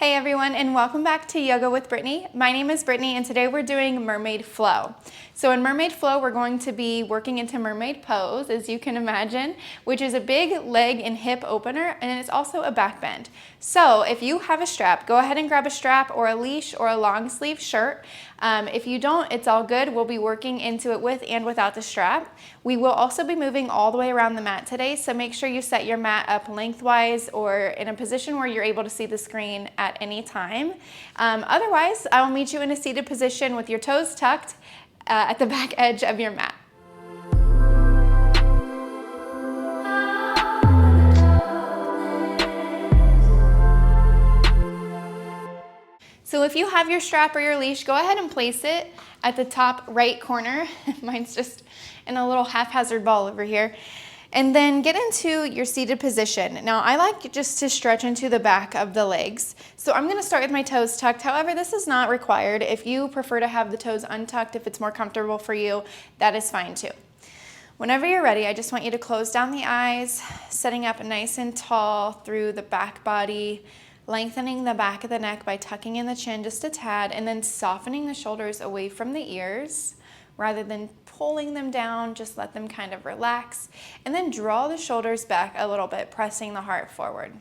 Hey everyone, and welcome back to Yoga with Brittani. My name is Brittani, and today we're doing Mermaid Flow. So in Mermaid Flow, we're going to be working into Mermaid Pose, as you can imagine, which is a big leg and hip opener, and it's also a back bend. So if you have a strap, go ahead and grab a strap or a leash or a long sleeve shirt. If you don't, it's all good. We'll be working into it with and without the strap. We will also be moving all the way around the mat today, so make sure you set your mat up lengthwise or in a position where you're able to see the screen at any time. Otherwise, I will meet you in a seated position with your toes tucked at the back edge of your mat. So if you have your strap or your leash, go ahead and place it at the top right corner. Mine's just in a little haphazard ball over here. And then get into your seated position. Now I like just to stretch into the back of the legs. So I'm gonna start with my toes tucked. However, this is not required. If you prefer to have the toes untucked, if it's more comfortable for you, that is fine too. Whenever you're ready, I just want you to close down the eyes, setting up nice and tall through the back body, lengthening the back of the neck by tucking in the chin just a tad, and then softening the shoulders away from the ears. Rather than pulling them down, just let them kind of relax. And then draw the shoulders back a little bit, pressing the heart forward.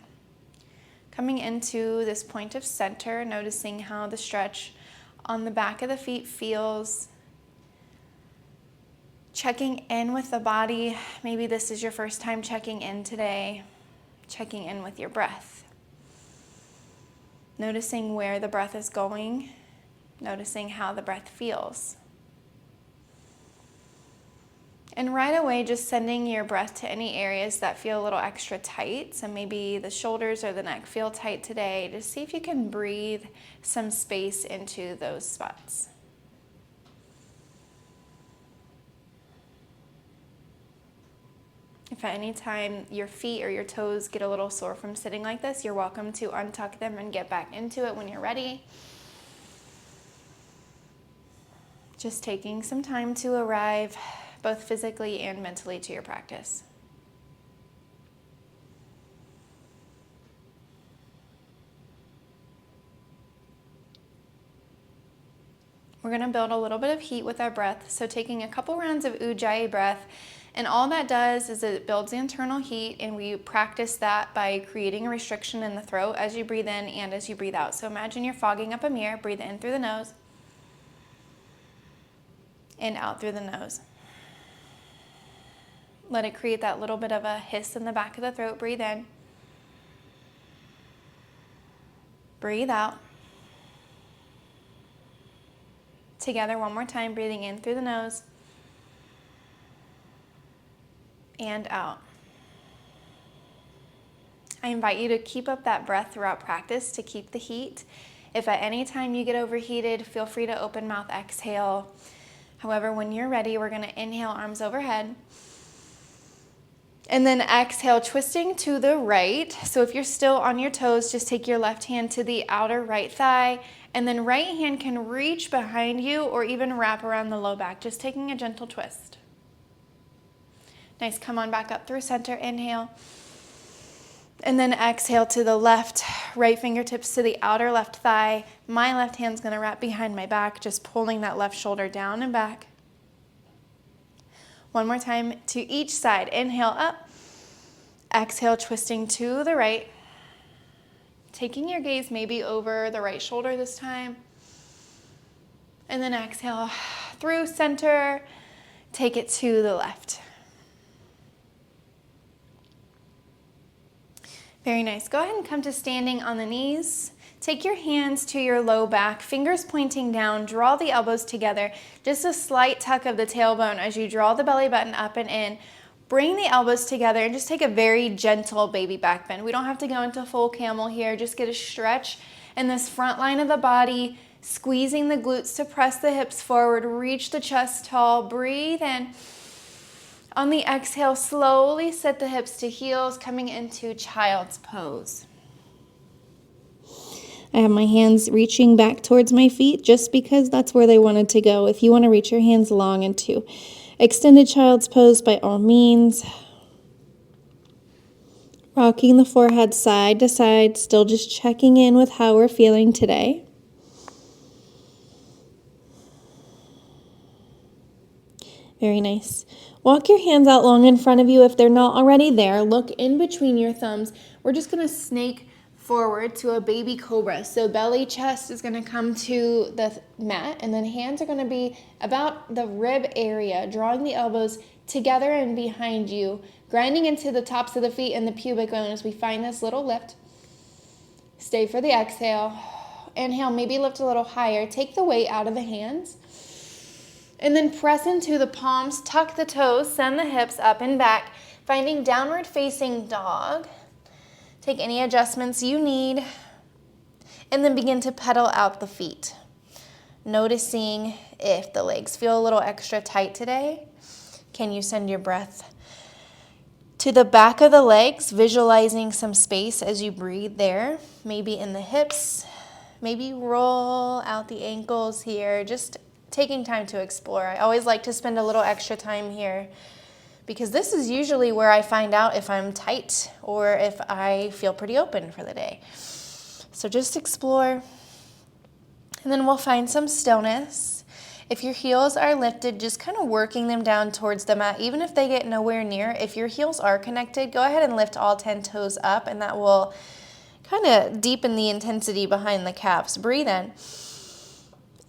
Coming into this point of center, noticing how the stretch on the back of the feet feels. Checking in with the body. Maybe this is your first time checking in today. Checking in with your breath. Noticing where the breath is going. Noticing how the breath feels. And right away, just sending your breath to any areas that feel a little extra tight. So maybe the shoulders or the neck feel tight today. Just see if you can breathe some space into those spots. If at any time your feet or your toes get a little sore from sitting like this, you're welcome to untuck them and get back into it when you're ready. Just taking some time to arrive both physically and mentally to your practice. We're going to build a little bit of heat with our breath, so taking a couple rounds of Ujjayi breath, and all that does is it builds the internal heat, and we practice that by creating a restriction in the throat as you breathe in and as you breathe out. So imagine you're fogging up a mirror, breathe in through the nose, and out through the nose. Let it create that little bit of a hiss in the back of the throat. Breathe in. Breathe out. Together one more time, breathing in through the nose and out. I invite you to keep up that breath throughout practice to keep the heat. If at any time you get overheated, feel free to open mouth exhale. However, when you're ready, we're going to inhale, arms overhead. And then exhale, twisting to the right. So if you're still on your toes, just take your left hand to the outer right thigh, and then right hand can reach behind you or even wrap around the low back, just taking a gentle twist. Nice, come on back up through center, inhale. And then exhale to the left, right fingertips to the outer left thigh. My left hand's gonna wrap behind my back, just pulling that left shoulder down and back. One more time to each side. Inhale up. Exhale, twisting to the right. Taking your gaze maybe over the right shoulder this time. And then exhale through center. Take it to the left. Very nice. Go ahead and come to standing on the knees. Take your hands to your low back, fingers pointing down, draw the elbows together, just a slight tuck of the tailbone as you draw the belly button up and in. Bring the elbows together and just take a very gentle baby back bend. We don't have to go into full camel here, just get a stretch in this front line of the body, squeezing the glutes to press the hips forward, reach the chest tall, breathe in. On the exhale, slowly set the hips to heels, coming into child's pose. I have my hands reaching back towards my feet just because that's where they wanted to go. If you want to reach your hands long into extended child's pose, by all means. Rocking the forehead side to side, still just checking in with how we're feeling today. Very nice. Walk your hands out long in front of you if they're not already there. Look in between your thumbs. We're just going to snake forward to a baby cobra. So belly, chest is going to come to the mat, and then hands are going to be about the rib area, drawing the elbows together and behind you, grinding into the tops of the feet and the pubic bone as we find this little lift. Stay for the exhale. Inhale, maybe lift a little higher. Take the weight out of the hands. And then press into the palms, tuck the toes, send the hips up and back, finding downward facing dog. Take any adjustments you need, and then begin to pedal out the feet. Noticing if the legs feel a little extra tight today. Can you send your breath to the back of the legs, visualizing some space as you breathe there, maybe in the hips, maybe roll out the ankles here, just taking time to explore. I always like to spend a little extra time here because this is usually where I find out if I'm tight or if I feel pretty open for the day. So just explore, and then we'll find some stillness. If your heels are lifted, just kind of working them down towards the mat, even if they get nowhere near. If your heels are connected, go ahead and lift all 10 toes up, and that will kind of deepen the intensity behind the calves. Breathe in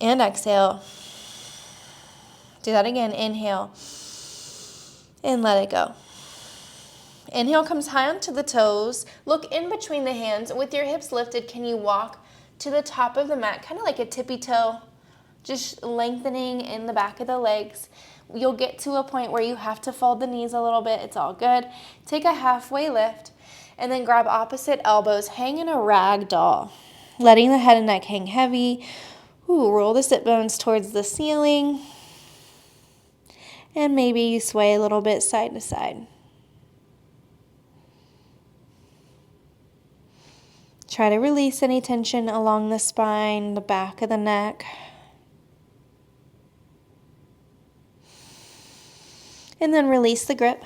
and exhale. Do that again. Inhale and let it go. Inhale comes high onto the toes. Look in between the hands. With your hips lifted, can you walk to the top of the mat, kind of like a tippy toe, just lengthening in the back of the legs. You'll get to a point where you have to fold the knees a little bit. It's all good. Take a halfway lift, and then grab opposite elbows. Hang in a rag doll, letting the head and neck hang heavy. Ooh, roll the sit bones towards the ceiling. And maybe you sway a little bit side to side. Try to release any tension along the spine, the back of the neck. And then release the grip.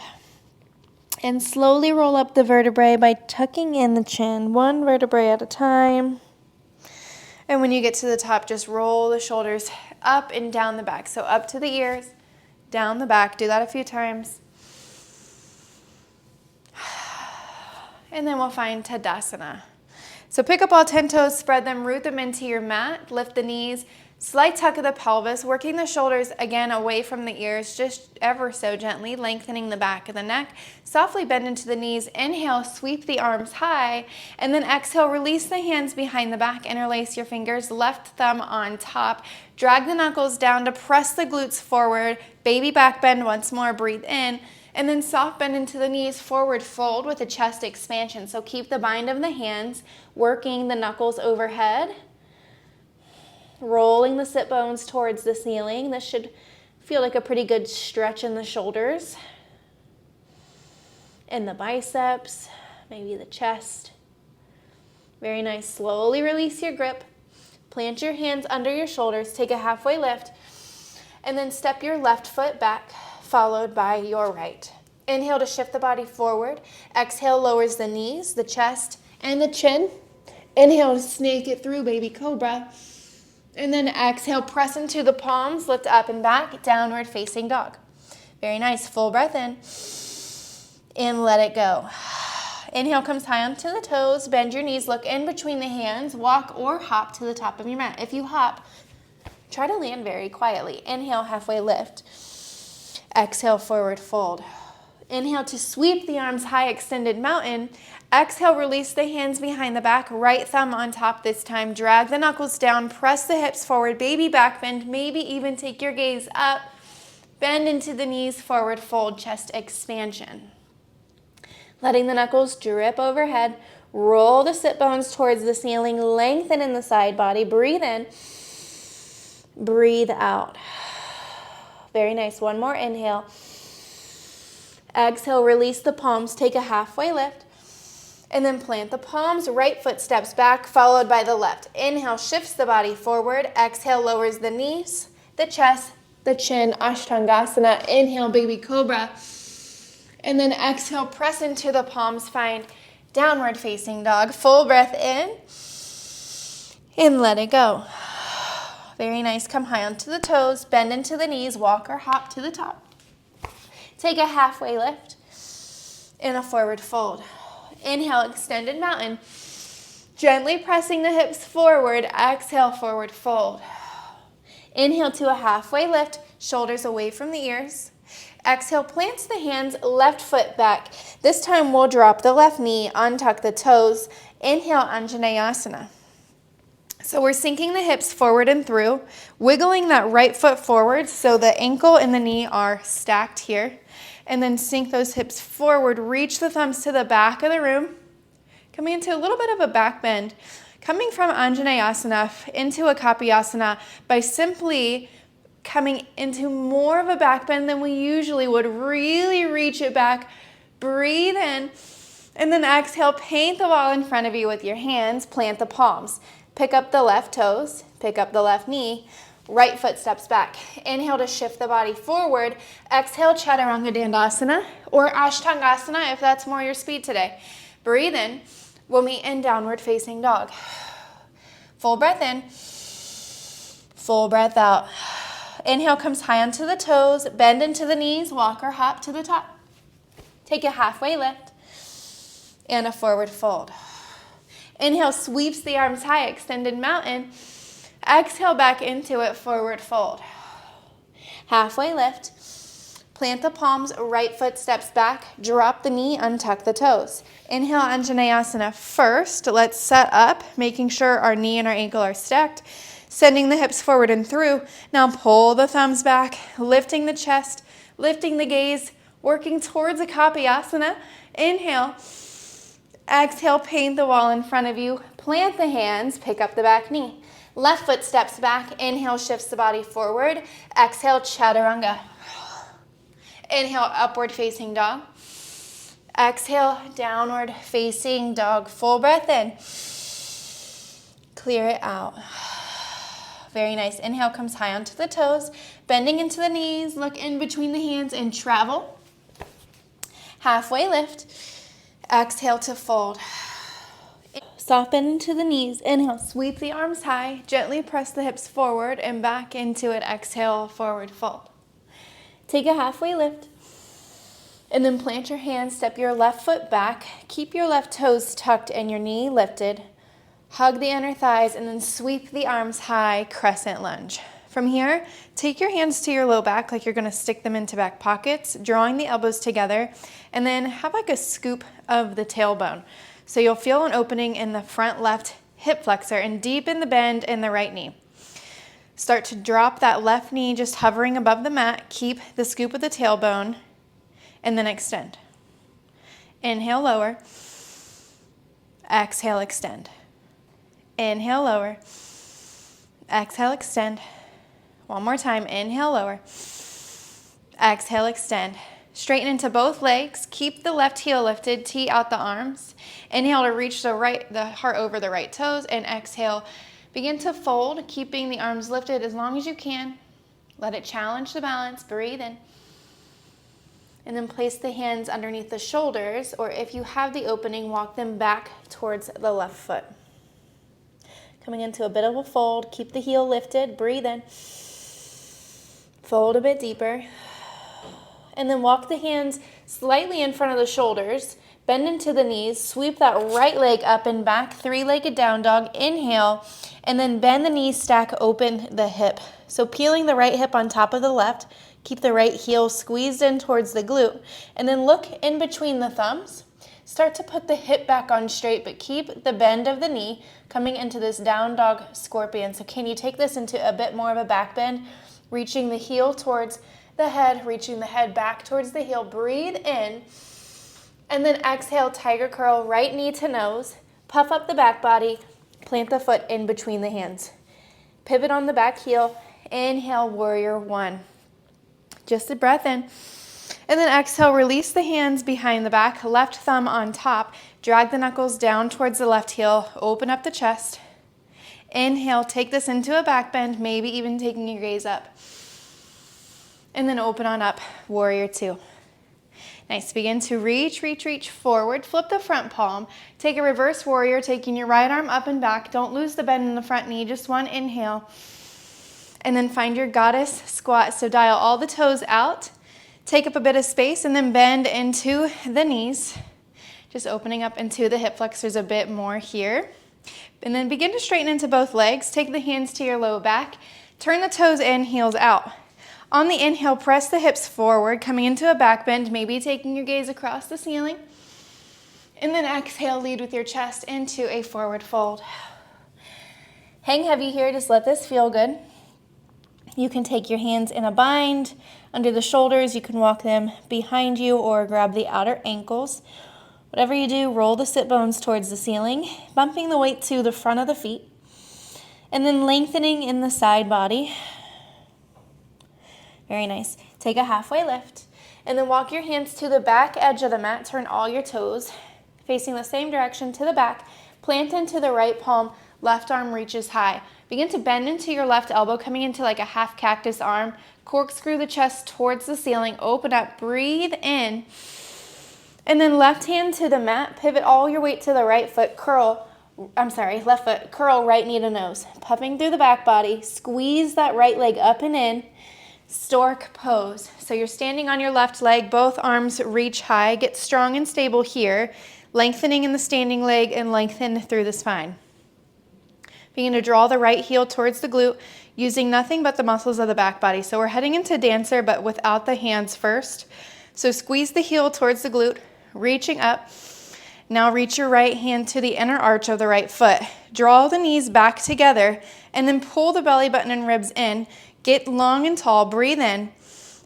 And slowly roll up the vertebrae by tucking in the chin, one vertebrae at a time. And when you get to the top, just roll the shoulders up and down the back. So up to the ears, down the back. Do that a few times. And then we'll find Tadasana. So pick up all 10 toes, spread them, root them into your mat, lift the knees, slight tuck of the pelvis, working the shoulders again away from the ears, just ever so gently, lengthening the back of the neck. Softly bend into the knees. Inhale, sweep the arms high, and then exhale, release the hands behind the back, interlace your fingers, left thumb on top, drag the knuckles down to press the glutes forward, baby back bend once more, breathe in, and then soft bend into the knees, forward fold with a chest expansion. So keep the bind of the hands, working the knuckles overhead, rolling the sit bones towards the ceiling. This should feel like a pretty good stretch in the shoulders, in the biceps, maybe the chest. Very nice. Slowly release your grip. Plant your hands under your shoulders. Take a halfway lift, and then step your left foot back, followed by your right. Inhale to shift the body forward. Exhale lowers the knees, the chest, and the chin. Inhale to snake it through, baby cobra. And then exhale, press into the palms, lift up and back, downward facing dog. Very nice. Full breath in, and let it go. Inhale comes high onto the toes. Bend your knees, look in between the hands. Walk or hop to the top of your mat. If you hop, try to land very quietly. Inhale, halfway lift. Exhale, forward fold. Inhale to sweep the arms high, extended mountain. Exhale, release the hands behind the back, right thumb on top this time. Drag the knuckles down, press the hips forward, baby back bend, maybe even take your gaze up. Bend into the knees, forward fold, chest expansion. Letting the knuckles drip overhead. Roll the sit bones towards the ceiling, lengthen in the side body. Breathe in, breathe out. Very nice. One more inhale. Exhale, release the palms, take a halfway lift, and then plant the palms, right foot steps back, followed by the left. Inhale, shifts the body forward. Exhale, lowers the knees, the chest, the chin, Ashtangasana. Inhale, baby cobra. And then exhale, press into the palms, find Downward facing dog. Full breath in and let it go. Very nice. Come high onto the toes, bend into the knees, walk or hop to the top. Take a halfway lift and a forward fold. Inhale, extended mountain. Gently pressing the hips forward. Exhale, forward fold. Inhale to a halfway lift, shoulders away from the ears. Exhale, plants the hands, left foot back. This time we'll drop the left knee, untuck the toes. Inhale, Anjaneyasana. So we're sinking the hips forward and through, wiggling that right foot forward so the ankle and the knee are stacked here. And then sink those hips forward, reach the thumbs to the back of the room. Coming into a little bit of a back bend. Coming from Anjaneyasana into a Kapayasana by simply coming into more of a back bend than we usually would. Really reach it back. Breathe in. And then exhale, paint the wall in front of you with your hands. Plant the palms. Pick up the left toes. Pick up the left knee. Right foot steps back. Inhale to shift the body forward. Exhale, Chaturanga Dandasana or Ashtangasana if that's more your speed today. Breathe in. We'll meet in downward facing dog. Full breath in. Full breath out. Inhale comes high onto the toes. Bend into the knees. Walk or hop to the top. Take a halfway lift and a forward fold. Inhale, sweeps the arms high, extended mountain. Exhale back into it, forward fold. Halfway lift. Plant the palms, right foot steps back. Drop the knee, untuck the toes. Inhale, Anjaneyasana first. Let's set up, making sure our knee and our ankle are stacked. Sending the hips forward and through. Now pull the thumbs back, lifting the chest, lifting the gaze, working towards a Kapayasana. Inhale. Exhale, paint the wall in front of you. Plant the hands, pick up the back knee. Left foot steps back. Inhale, shifts the body forward. Exhale, Chaturanga. Inhale, upward facing dog. Exhale, downward facing dog. Full breath in. Clear it out. Very nice. Inhale comes high onto the toes. Bending into the knees. Look in between the hands and travel. Halfway lift. Exhale to fold. Soft bend into the knees. Inhale, sweep the arms high. Gently press the hips forward and back into it. Exhale, forward fold. Take a halfway lift. And then plant your hands. Step your left foot back. Keep your left toes tucked and your knee lifted. Hug the inner thighs and then sweep the arms high, crescent lunge. From here, take your hands to your low back like you're going to stick them into back pockets, drawing the elbows together, and then have like a scoop of the tailbone. So you'll feel an opening in the front left hip flexor and deepen the bend in the right knee. Start to drop that left knee just hovering above the mat. Keep the scoop of the tailbone and then extend. Inhale, lower. Exhale, extend. Inhale, lower. Exhale, extend. One more time. Inhale, lower. Exhale, extend. Straighten into both legs. Keep the left heel lifted. Tee out the arms. Inhale to reach the heart over the right toes. And exhale, begin to fold, keeping the arms lifted as long as you can. Let it challenge the balance. Breathe in. And then place the hands underneath the shoulders, or if you have the opening, walk them back towards the left foot. Coming into a bit of a fold. Keep the heel lifted. Breathe in. Fold a bit deeper. And then walk the hands slightly in front of the shoulders. Bend into the knees. Sweep that right leg up and back. Three-legged down dog. Inhale. And then bend the knees, stack open the hip. So peeling the right hip on top of the left. Keep the right heel squeezed in towards the glute. And then look in between the thumbs. Start to put the hip back on straight, but keep the bend of the knee coming into this down dog scorpion. So can you take this into a bit more of a back bend? Reaching the heel towards the head, reaching the head back towards the heel. Breathe in. And then exhale, tiger curl, right knee to nose. Puff up the back body. Plant the foot in between the hands. Pivot on the back heel. Inhale, warrior one. Just a breath in. And then exhale, release the hands behind the back, left thumb on top. Drag the knuckles down towards the left heel. Open up the chest. Inhale, take this into a back bend, maybe even taking your gaze up. And then open on up, warrior two. Nice. Begin to reach, reach, reach forward. Flip the front palm. Take a reverse warrior, taking your right arm up and back. Don't lose the bend in the front knee. Just one inhale. And then find your goddess squat. So dial all the toes out. Take up a bit of space and then bend into the knees. Just opening up into the hip flexors a bit more here. And then begin to straighten into both legs. Take the hands to your low back. Turn the toes in, heels out. On the inhale, press the hips forward, coming into a back bend, maybe taking your gaze across the ceiling. And then exhale, lead with your chest into a forward fold. Hang heavy here, just let this feel good. You can take your hands in a bind under the shoulders. You can walk them behind you or grab the outer ankles. Whatever you do, roll the sit bones towards the ceiling, bumping the weight to the front of the feet, and then lengthening in the side body. Very nice. Take a halfway lift, and then walk your hands to the back edge of the mat. Turn all your toes facing the same direction to the back. Plant into the right palm. Left arm reaches high. Begin to bend into your left elbow, coming into like a half cactus arm. Corkscrew the chest towards the ceiling. Open up. Breathe in. And then left hand to the mat. Pivot all your weight to the right foot. Left foot. Curl right knee to nose. Puffing through the back body. Squeeze that right leg up and in. Stork pose. So you're standing on your left leg, both arms reach high. Get strong and stable here. Lengthening in the standing leg and lengthen through the spine. Begin to draw the right heel towards the glute, using nothing but the muscles of the back body. So we're heading into dancer, but without the hands first. So squeeze the heel towards the glute, reaching up. Now reach your right hand to the inner arch of the right foot. Draw the knees back together, and then pull the belly button and ribs in. Get long and tall, breathe in,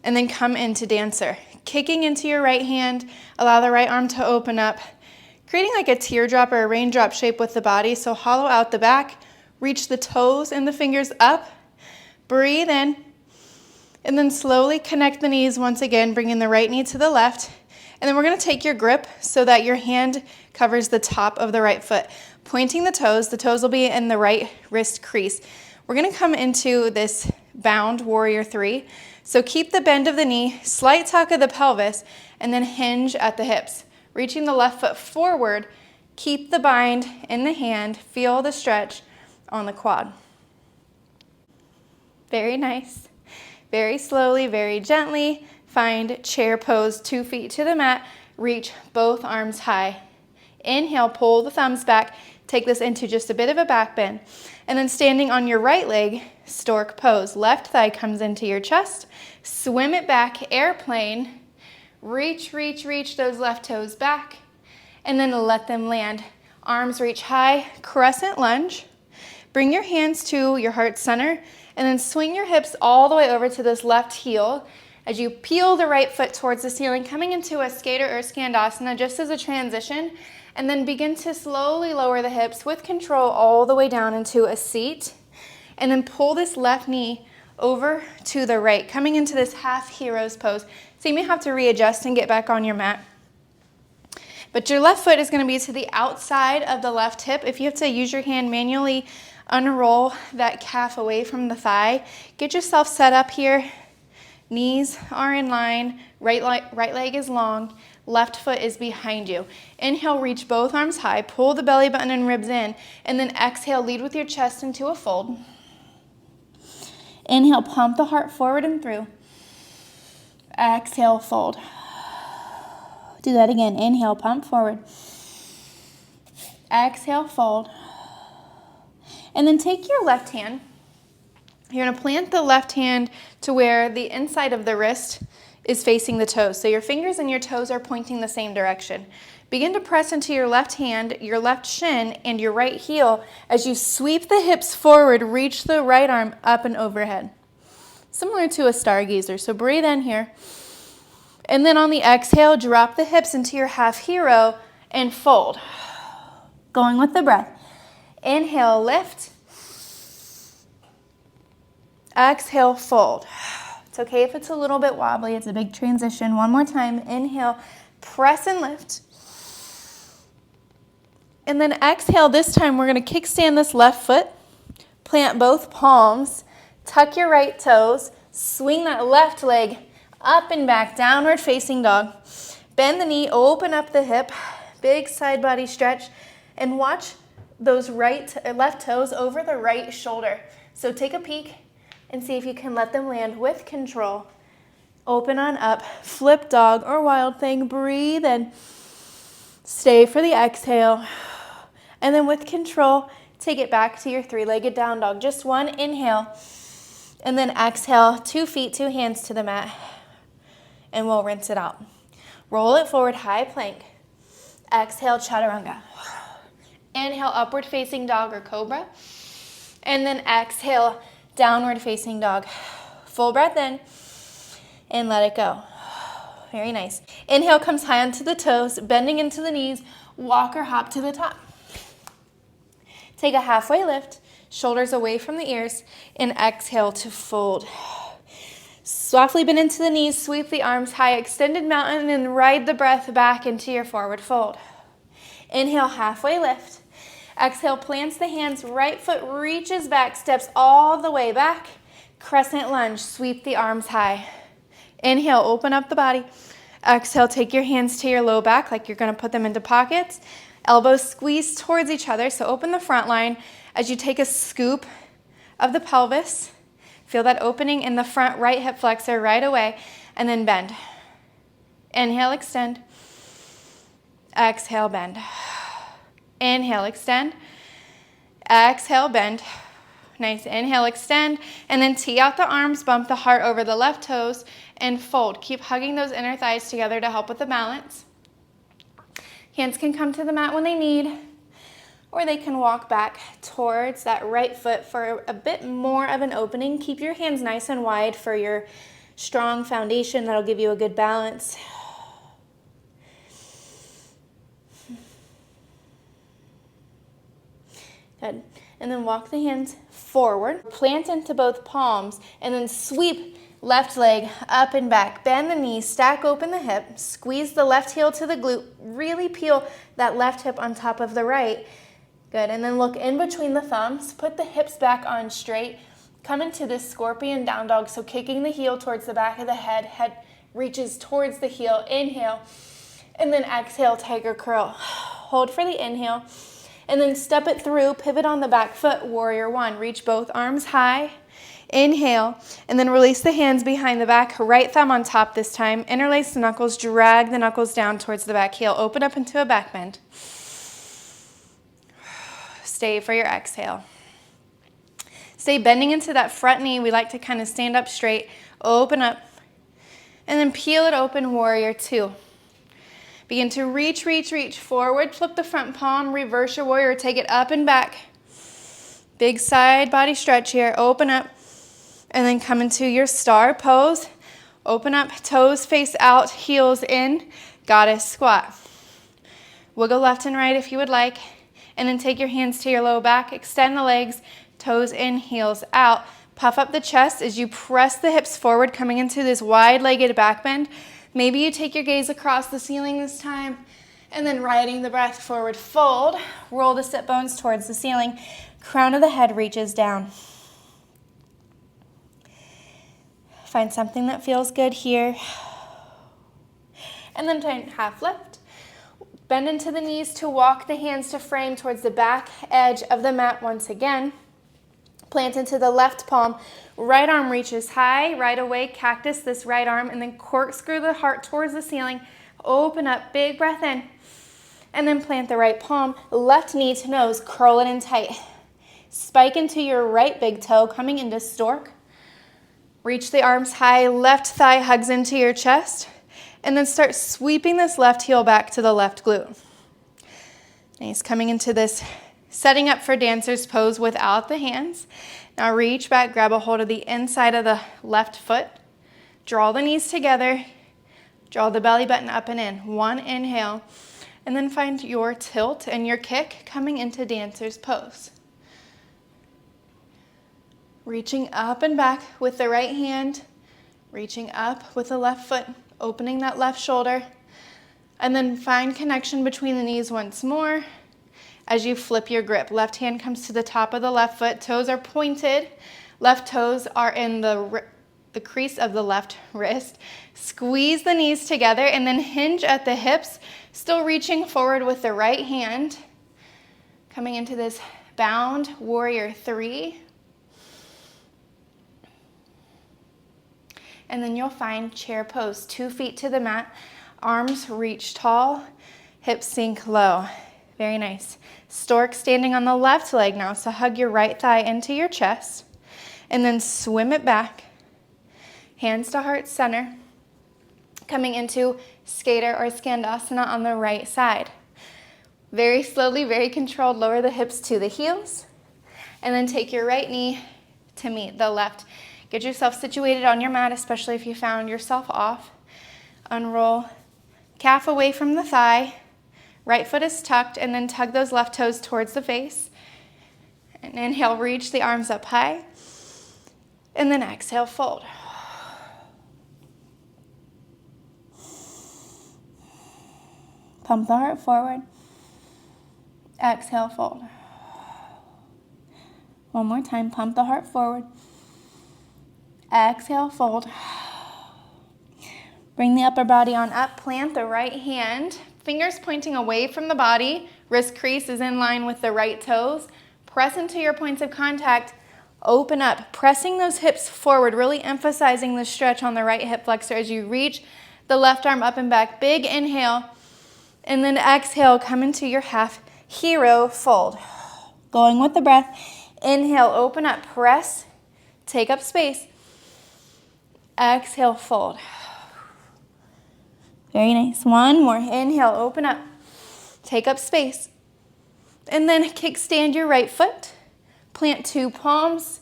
and then come into dancer. Kicking into your right hand, allow the right arm to open up, creating like a teardrop or a raindrop shape with the body. So hollow out the back, reach the toes and the fingers up, breathe in, and then slowly connect the knees once again, bringing the right knee to the left. And then we're gonna take your grip so that your hand covers the top of the right foot. Pointing the toes will be in the right wrist crease. We're gonna come into this bound warrior 3. So keep the bend of the knee, slight tuck of the pelvis, and then hinge at the hips. Reaching the left foot forward, keep the bind in the hand, feel the stretch on the quad. Very nice. Very slowly, very gently, find chair pose, 2 feet to the mat, reach both arms high. Inhale, pull the thumbs back, take this into just a bit of a back bend. And then standing on your right leg, stork pose. Left thigh comes into your chest, swim it back, airplane, reach, reach, reach those left toes back, and then let them land. Arms reach high, crescent lunge. Bring your hands to your heart center, and then swing your hips all the way over to this left heel as you peel the right foot towards the ceiling, coming into a skater or skandasana just as a transition. And then begin to slowly lower the hips with control all the way down into a seat. And then pull this left knee over to the right, coming into this half hero's pose. So you may have to readjust and get back on your mat. But your left foot is going to be to the outside of the left hip. If you have to use your hand, manually unroll that calf away from the thigh. Get yourself set up here. Knees are in line, right leg is long, left foot is behind you. Inhale, reach both arms high, pull the belly button and ribs in, and then exhale, lead with your chest into a fold. Inhale, pump the heart forward and through. Exhale, fold. Do that again. Inhale, pump forward. Exhale, fold. And then take your left hand. You're going to plant the left hand to where the inside of the wrist is facing the toes. So your fingers and your toes are pointing the same direction. Begin to press into your left hand, your left shin, and your right heel as you sweep the hips forward, reach the right arm up and overhead. Similar to a stargazer. So breathe in here. And then on the exhale, drop the hips into your half hero and fold. Going with the breath. Inhale, lift. Exhale, fold. It's okay if it's a little bit wobbly. It's a big transition. One more time. Inhale, press and lift. And then exhale. This time we're going to kickstand this left foot. Plant both palms. Tuck your right toes. Swing that left leg up and back, downward facing dog. Bend the knee, open up the hip, big side body stretch, and watch those left toes over the right shoulder. So take a peek and see if you can let them land with control. Open on up, flip dog or wild thing, breathe in. Stay for the exhale. And then with control, take it back to your three-legged down dog. Just one inhale. And then exhale, 2 feet, 2 hands to the mat. And we'll rinse it out. Roll it forward, high plank. Exhale, chaturanga. Inhale, upward facing dog or cobra. And then exhale, downward facing dog. Full breath in. And let it go. Very nice. Inhale comes high onto the toes, bending into the knees, walk or hop to the top. Take a halfway lift, shoulders away from the ears, and exhale to fold. Softly bend into the knees, sweep the arms high, extended mountain, and ride the breath back into your forward fold. Inhale, halfway lift. Exhale, plants the hands, right foot reaches back, steps all the way back. Crescent lunge, sweep the arms high. Inhale, open up the body. Exhale, take your hands to your low back like you're going to put them into pockets. Elbows squeeze towards each other, so open the front line as you take a scoop of the pelvis. Feel that opening in the front right hip flexor right away, and then bend. Inhale, extend. Exhale, bend. Inhale, extend. Exhale, bend. Nice. Inhale, extend, and then tee out the arms, bump the heart over the left toes, and fold. Keep hugging those inner thighs together to help with the balance. Hands can come to the mat when they need, or they can walk back towards that right foot for a bit more of an opening. Keep your hands nice and wide for your strong foundation. That'll give you a good balance. Good. And then walk the hands forward, plant into both palms, and then sweep left leg up and back. Bend the knees, stack open the hip, squeeze the left heel to the glute, really peel that left hip on top of the right. Good, and then look in between the thumbs, put the hips back on straight, come into this scorpion down dog, so kicking the heel towards the back of the head, head reaches towards the heel, inhale, and then exhale, tiger curl. Hold for the inhale. And then step it through, pivot on the back foot, warrior one. Reach both arms high, inhale, and then release the hands behind the back, right thumb on top this time. Interlace the knuckles, drag the knuckles down towards the back heel. Open up into a back bend. Stay for your exhale. Stay bending into that front knee. We like to kind of stand up straight, open up, and then peel it open, warrior two. Begin to reach, reach, reach forward. Flip the front palm, reverse your warrior, take it up and back. Big side body stretch here. Open up and then come into your star pose. Open up, toes face out, heels in, goddess squat. Wiggle left and right if you would like. And then take your hands to your low back, extend the legs, toes in, heels out. Puff up the chest as you press the hips forward, coming into this wide-legged back bend. Maybe you take your gaze across the ceiling this time, and then riding the breath forward, fold. Roll the sit bones towards the ceiling. Crown of the head reaches down. Find something that feels good here. And then turn half lift. Bend into the knees to walk the hands to frame towards the back edge of the mat once again. Plant into the left palm. Right arm reaches high, right away, cactus this right arm, and then corkscrew the heart towards the ceiling. Open up, big breath in, and then plant the right palm. Left knee to nose, curl it in tight. Spike into your right big toe, coming into stork. Reach the arms high, left thigh hugs into your chest, and then start sweeping this left heel back to the left glute. Nice, coming into this setting up for dancer's pose without the hands. Now reach back, grab a hold of the inside of the left foot. Draw the knees together. Draw the belly button up and in. One inhale. And then find your tilt and your kick coming into dancer's pose. Reaching up and back with the right hand. Reaching up with the left foot. Opening that left shoulder. And then find connection between the knees once more. As you flip your grip, left hand comes to the top of the left foot. Toes are pointed. Left toes are in the the crease of the left wrist. Squeeze the knees together and then hinge at the hips, still reaching forward with the right hand. Coming into this bound warrior 3. And then you'll find chair pose, 2 feet to the mat, arms reach tall, hips sink low. Very nice. Stork standing on the left leg now, so hug your right thigh into your chest, and then swim it back. Hands to heart center. Coming into skater or skandasana on the right side. Very slowly, very controlled, lower the hips to the heels, and then take your right knee to meet the left. Get yourself situated on your mat, especially if you found yourself off. Unroll, calf away from the thigh, right foot is tucked, and then tug those left toes towards the face. And inhale, reach the arms up high, and then exhale, fold. Pump the heart forward. Exhale, fold. One more time, pump the heart forward. Exhale, fold. Bring the upper body on up, plant the right hand, fingers pointing away from the body, wrist crease is in line with the right toes. Press into your points of contact, open up, pressing those hips forward, really emphasizing the stretch on the right hip flexor as you reach the left arm up and back. Big inhale, and then exhale, come into your half hero fold. Going with the breath, inhale, open up, press, take up space. Exhale, fold. Very nice. One more. Inhale, open up. Take up space. And then kickstand your right foot. Plant 2 palms.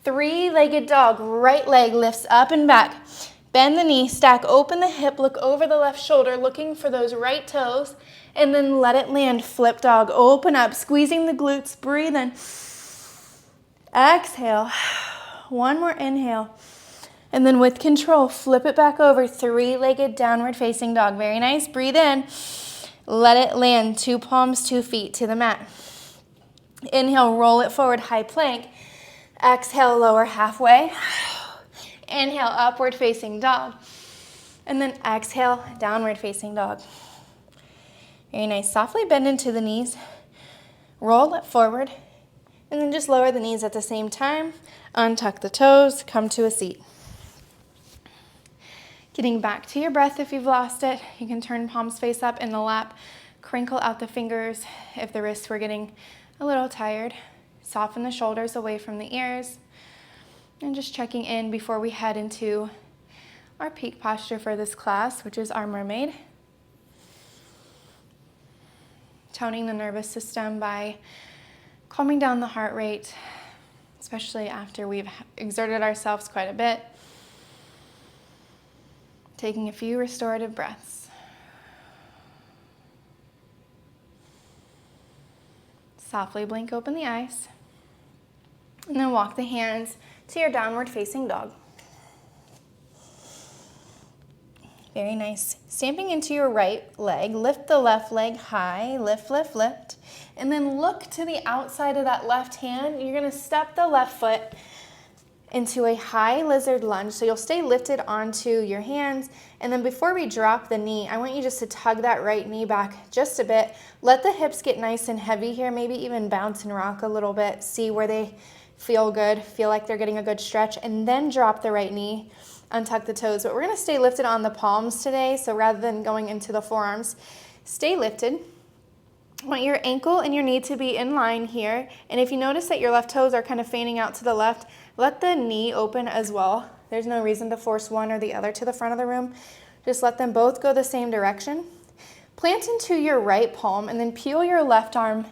3-legged dog. Right leg lifts up and back. Bend the knee, stack open the hip, look over the left shoulder, looking for those right toes, and then let it land. Flip dog. Open up, squeezing the glutes. Breathe in. Exhale. One more inhale. And then with control, flip it back over, 3-legged downward facing dog. Very nice. Breathe in. Let it land. 2 palms, 2 feet to the mat. Inhale, roll it forward, high plank. Exhale, lower halfway. Inhale, upward facing dog. And then exhale, downward facing dog. Very nice. Softly bend into the knees. Roll it forward. And then just lower the knees at the same time. Untuck the toes. Come to a seat. Getting back to your breath if you've lost it. You can turn palms face up in the lap. Crinkle out the fingers if the wrists were getting a little tired. Soften the shoulders away from the ears. And just checking in before we head into our peak posture for this class, which is our mermaid. Toning the nervous system by calming down the heart rate, especially after we've exerted ourselves quite a bit. Taking a few restorative breaths. Softly blink open the eyes. And then walk the hands to your downward facing dog. Very nice. Stamping into your right leg, lift the left leg high, lift, lift, lift. And then look to the outside of that left hand. You're gonna step the left foot into a high lizard lunge. So you'll stay lifted onto your hands. And then before we drop the knee, I want you just to tug that right knee back just a bit. Let the hips get nice and heavy here, maybe even bounce and rock a little bit. See where they feel good, feel like they're getting a good stretch, and then drop the right knee, untuck the toes. But we're gonna stay lifted on the palms today, so rather than going into the forearms, stay lifted. I want your ankle and your knee to be in line here, and if you notice that your left toes are kind of fanning out to the left, let the knee open as well. There's no reason to force one or the other to the front of the room. Just let them both go the same direction. Plant into your right palm and then peel your left arm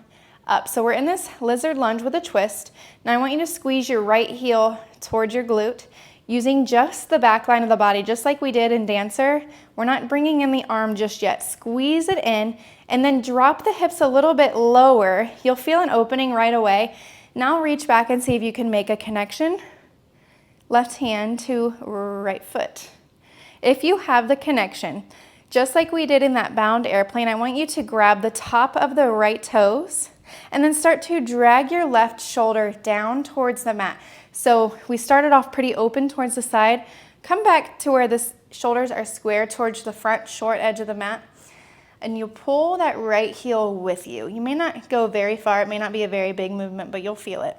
up. So we're in this lizard lunge with a twist. Now I want you to squeeze your right heel towards your glute using just the back line of the body, just like we did in Dancer. We're not bringing in the arm just yet. Squeeze it in and then drop the hips a little bit lower. You'll feel an opening right away. Now reach back and see if you can make a connection. Left hand to right foot. If you have the connection, just like we did in that bound airplane, I want you to grab the top of the right toes and then start to drag your left shoulder down towards the mat. So we started off pretty open towards the side. come back to where the shoulders are square towards the front short edge of the mat, and you pull that right heel with you. You may not go very far, it may not be a very big movement, but you'll feel it.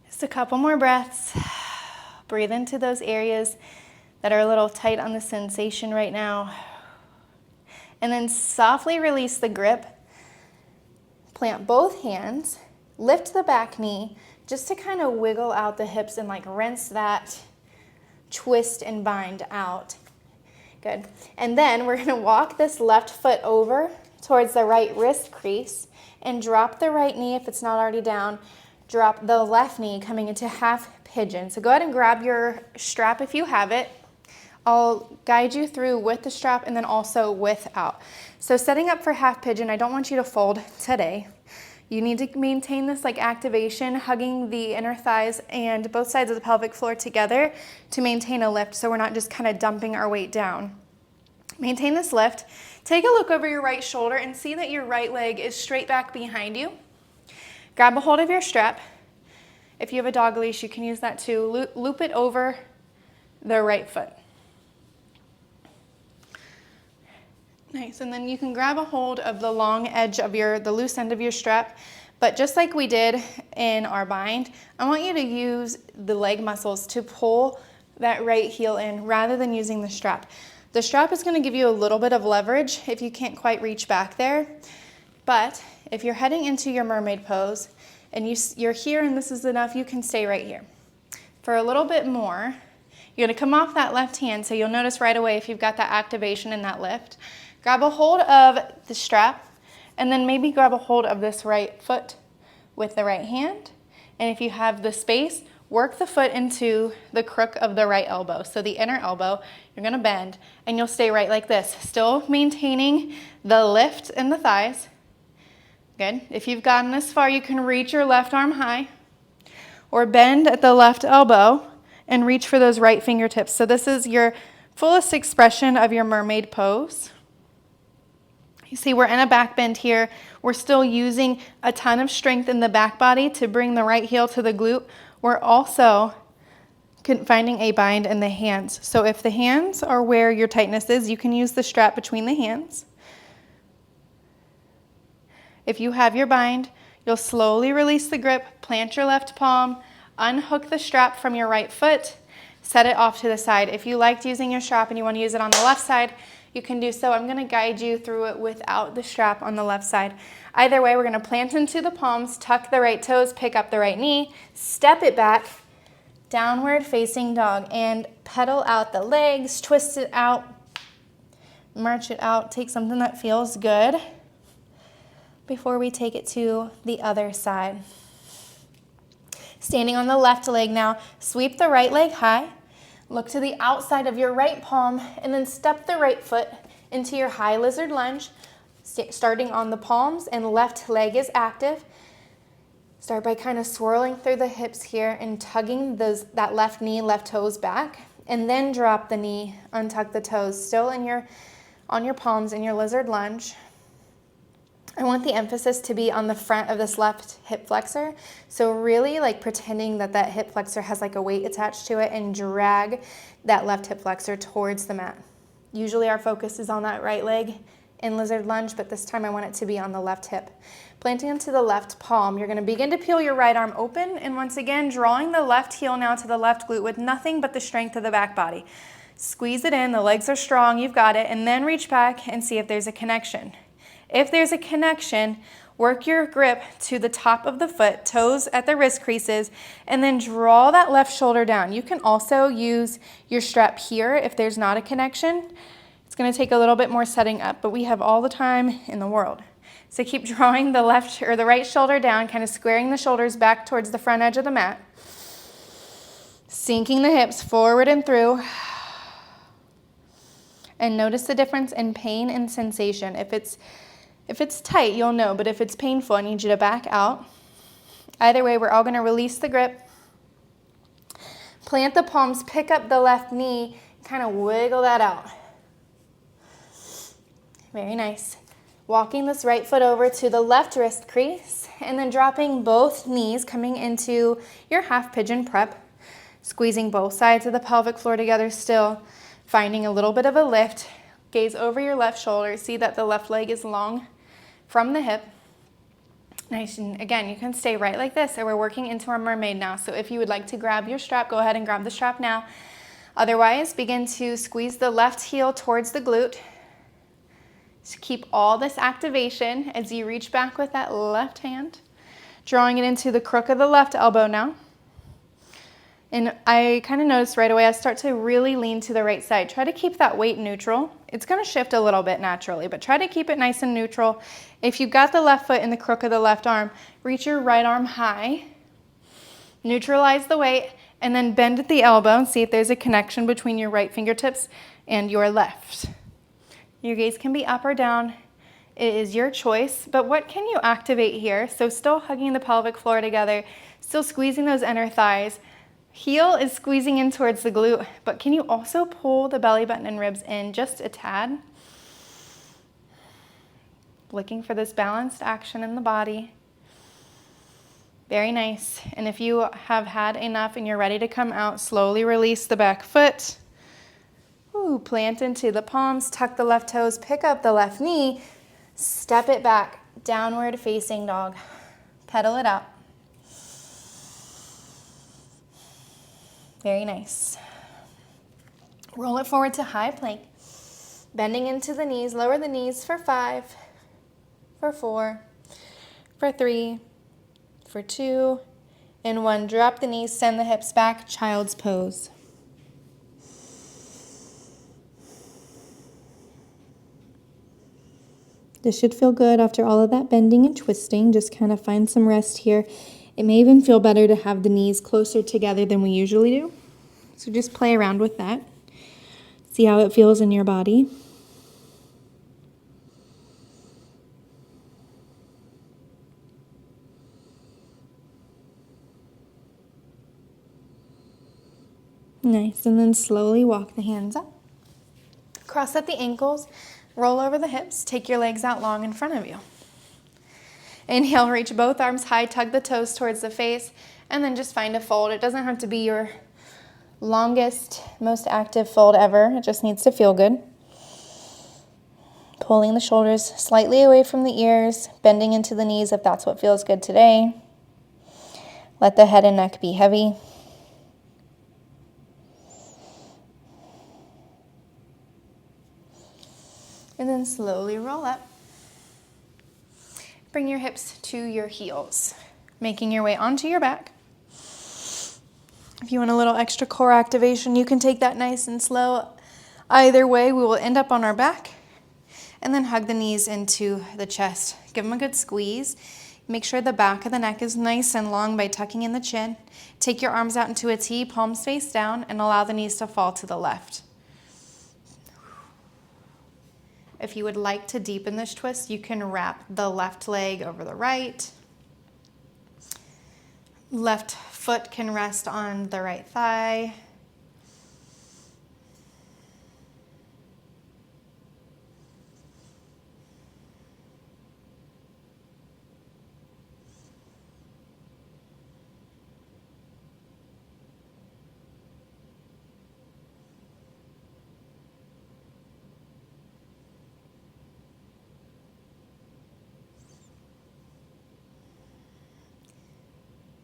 Just a couple more breaths. Breathe into those areas that are a little tight on the sensation right now. And then softly release the grip. Plant both hands, lift the back knee, just to kind of wiggle out the hips and like rinse that twist and bind out. Good. And then we're going to walk this left foot over towards the right wrist crease and drop the right knee if it's not already down. Drop the left knee coming into half pigeon. So go ahead and grab your strap if you have it. I'll guide you through with the strap and then also without. So setting up for half pigeon, I don't want you to fold today. You need to maintain this like activation, hugging the inner thighs and both sides of the pelvic floor together to maintain a lift so we're not just kind of dumping our weight down. Maintain this lift. Take a look over your right shoulder and see that your right leg is straight back behind you. Grab a hold of your strap. If you have a dog leash, you can use that too. Loop it over the right foot. Nice, and then you can grab a hold of the long edge of the loose end of your strap, but just like we did in our bind, I want you to use the leg muscles to pull that right heel in rather than using the strap. The strap is going to give you a little bit of leverage if you can't quite reach back there, but if you're heading into your mermaid pose and you're here and this is enough, you can stay right here. For a little bit more, you're going to come off that left hand, so you'll notice right away if you've got that activation and that lift. Grab a hold of the strap and then maybe grab a hold of this right foot with the right hand. And if you have the space, work the foot into the crook of the right elbow. So the inner elbow, you're gonna bend and you'll stay right like this, still maintaining the lift in the thighs. Good. If you've gotten this far, you can reach your left arm high or bend at the left elbow and reach for those right fingertips. So this is your fullest expression of your mermaid pose. You see, we're in a back bend here. We're still using a ton of strength in the back body to bring the right heel to the glute. We're also finding a bind in the hands. So if the hands are where your tightness is, you can use the strap between the hands. If you have your bind, you'll slowly release the grip, plant your left palm, unhook the strap from your right foot, set it off to the side. If you liked using your strap and you want to use it on the left side, you can do so. I'm going to guide you through it without the strap on the left side. Either way, we're going to plant into the palms, tuck the right toes, pick up the right knee, step it back, downward facing dog, and pedal out the legs, twist it out, march it out. Take something that feels good before we take it to the other side. Standing on the left leg now, sweep the right leg high. Look to the outside of your right palm and then step the right foot into your high lizard lunge, starting on the palms and left leg is active. Start by kind of swirling through the hips here and tugging that left knee, left toes back, and then drop the knee, untuck the toes, still on your palms in your lizard lunge. I want the emphasis to be on the front of this left hip flexor. So really like pretending that hip flexor has like a weight attached to it and drag that left hip flexor towards the mat. Usually our focus is on that right leg in lizard lunge, but this time I want it to be on the left hip. Planting into the left palm, you're gonna begin to peel your right arm open and once again, drawing the left heel now to the left glute with nothing but the strength of the back body. Squeeze it in, the legs are strong, you've got it, and then reach back and see if there's a connection. If there's a connection, work your grip to the top of the foot, toes at the wrist creases, and then draw that left shoulder down. You can also use your strap here if there's not a connection. It's going to take a little bit more setting up, but we have all the time in the world. So keep drawing the left or the right shoulder down, kind of squaring the shoulders back towards the front edge of the mat. Sinking the hips forward and through. And notice the difference in pain and sensation. If it's tight, you'll know, but if it's painful, I need you to back out. Either way, we're all going to release the grip. Plant the palms, pick up the left knee, kind of wiggle that out. Very nice. Walking this right foot over to the left wrist crease, and then dropping both knees, coming into your half pigeon prep. Squeezing both sides of the pelvic floor together still, finding a little bit of a lift. Gaze over your left shoulder. See that the left leg is long from the hip. Nice, and again, you can stay right like this, or we're working into our mermaid now. So if you would like to grab your strap, go ahead and grab the strap now. Otherwise, begin to squeeze the left heel towards the glute. So keep all this activation as you reach back with that left hand, drawing it into the crook of the left elbow now. And I kind of noticed right away, I start to really lean to the right side. Try to keep that weight neutral. It's going to shift a little bit naturally, but try to keep it nice and neutral. If you've got the left foot in the crook of the left arm, reach your right arm high, neutralize the weight, and then bend at the elbow and see if there's a connection between your right fingertips and your left. Your gaze can be up or down. It is your choice, but what can you activate here? So still hugging the pelvic floor together, still squeezing those inner thighs. Heel is squeezing in towards the glute, but can you also pull the belly button and ribs in just a tad? Looking for this balanced action in the body. Very nice. And if you have had enough and you're ready to come out, slowly release the back foot. Ooh, plant into the palms, tuck the left toes, pick up the left knee, step it back, downward facing dog. Pedal it out. Very nice. Roll it forward to high plank. Bending into the knees, lower the knees for 5, for 4, for 3, for 2, and 1. Drop the knees, send the hips back, child's pose. This should feel good after all of that bending and twisting. Just kind of find some rest here. It may even feel better to have the knees closer together than we usually do. So just play around with that. See how it feels in your body. Nice, and then slowly walk the hands up. Cross at the ankles, roll over the hips, take your legs out long in front of you. Inhale, reach both arms high, tug the toes towards the face, and then just find a fold. It doesn't have to be your longest, most active fold ever. It just needs to feel good. Pulling the shoulders slightly away from the ears, bending into the knees if that's what feels good today. Let the head and neck be heavy. And then slowly roll up. Bring your hips to your heels, making your way onto your back. If you want a little extra core activation, you can take that nice and slow. Either way, we will end up on our back, and then hug the knees into the chest. Give them a good squeeze. Make sure the back of the neck is nice and long by tucking in the chin. Take your arms out into a T, palms face down, and allow the knees to fall to the left. If you would like to deepen this twist, you can wrap the left leg over the right. Left foot can rest on the right thigh.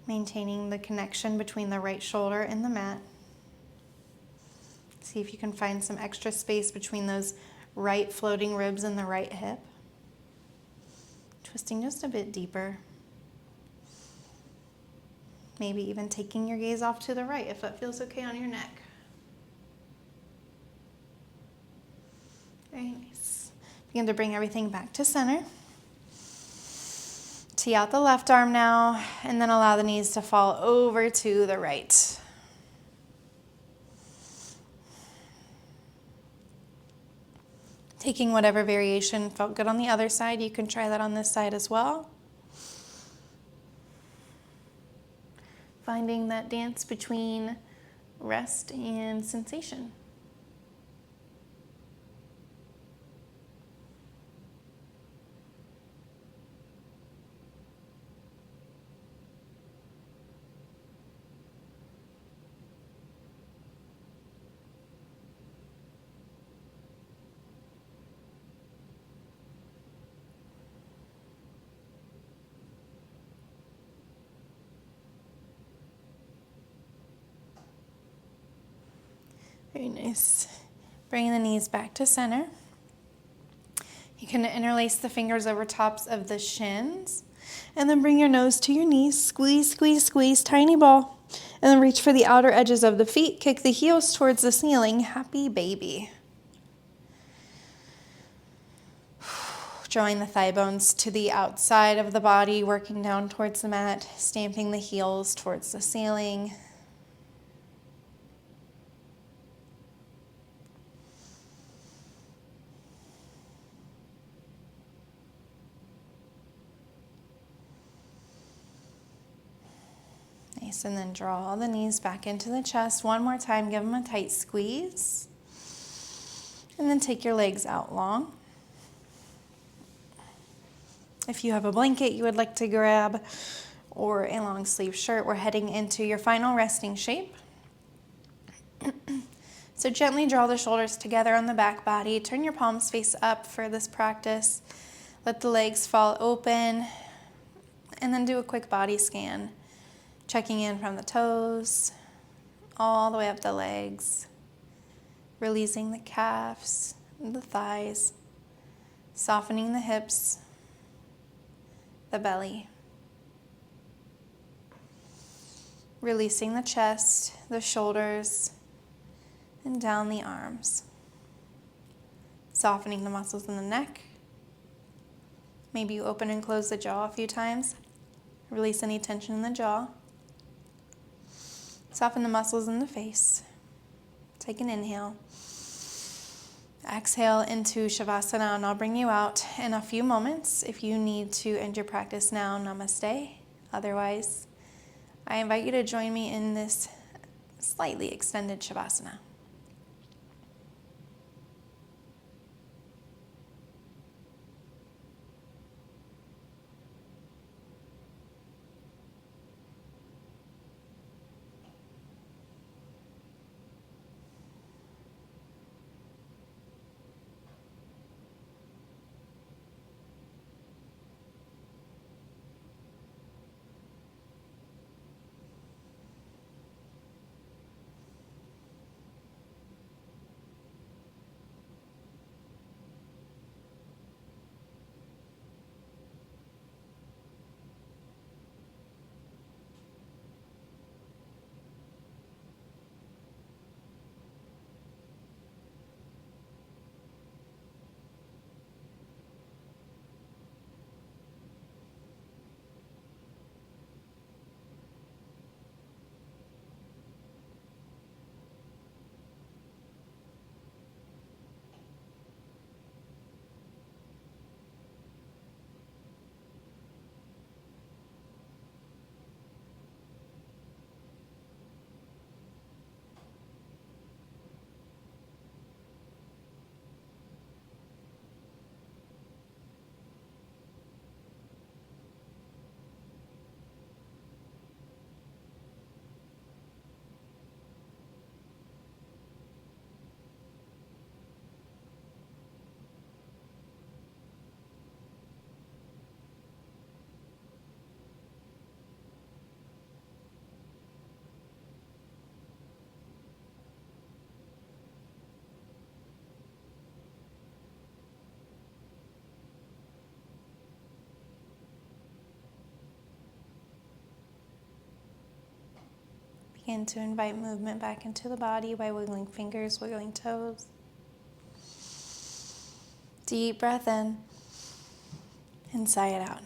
Maintaining the connection between the right shoulder and the mat. See if you can find some extra space between those right floating ribs and the right hip. Twisting just a bit deeper. Maybe even taking your gaze off to the right if that feels okay on your neck. Very nice. Begin to bring everything back to center. Tee out the left arm now, and then allow the knees to fall over to the right. Taking whatever variation felt good on the other side, you can try that on this side as well. Finding that dance between rest and sensation. Very nice. Bring the knees back to center. You can interlace the fingers over tops of the shins. And then bring your nose to your knees. Squeeze, squeeze, squeeze. Tiny ball. And then reach for the outer edges of the feet. Kick the heels towards the ceiling. Happy baby. Drawing the thigh bones to the outside of the body, working down towards the mat, stamping the heels towards the ceiling. Nice, and then draw all the knees back into the chest. One more time, give them a tight squeeze. And then take your legs out long. If you have a blanket you would like to grab or a long sleeve shirt, we're heading into your final resting shape. So gently draw the shoulders together on the back body. Turn your palms face up for this practice. Let the legs fall open. And then do a quick body scan. Checking in from the toes, all the way up the legs. Releasing the calves, the thighs. Softening the hips, the belly. Releasing the chest, the shoulders, and down the arms. Softening the muscles in the neck. Maybe you open and close the jaw a few times. Release any tension in the jaw. Soften the muscles in the face. Take an inhale. Exhale into Shavasana, and I'll bring you out in a few moments. If you need to end your practice now, namaste. Otherwise, I invite you to join me in this slightly extended Shavasana. Begin to invite movement back into the body by wiggling fingers, wiggling toes. Deep breath in and sigh it out.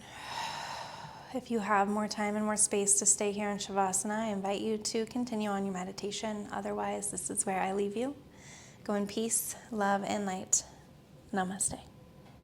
If you have more time and more space to stay here in Shavasana, I invite you to continue on your meditation. Otherwise, this is where I leave you. Go in peace, love, and light. Namaste.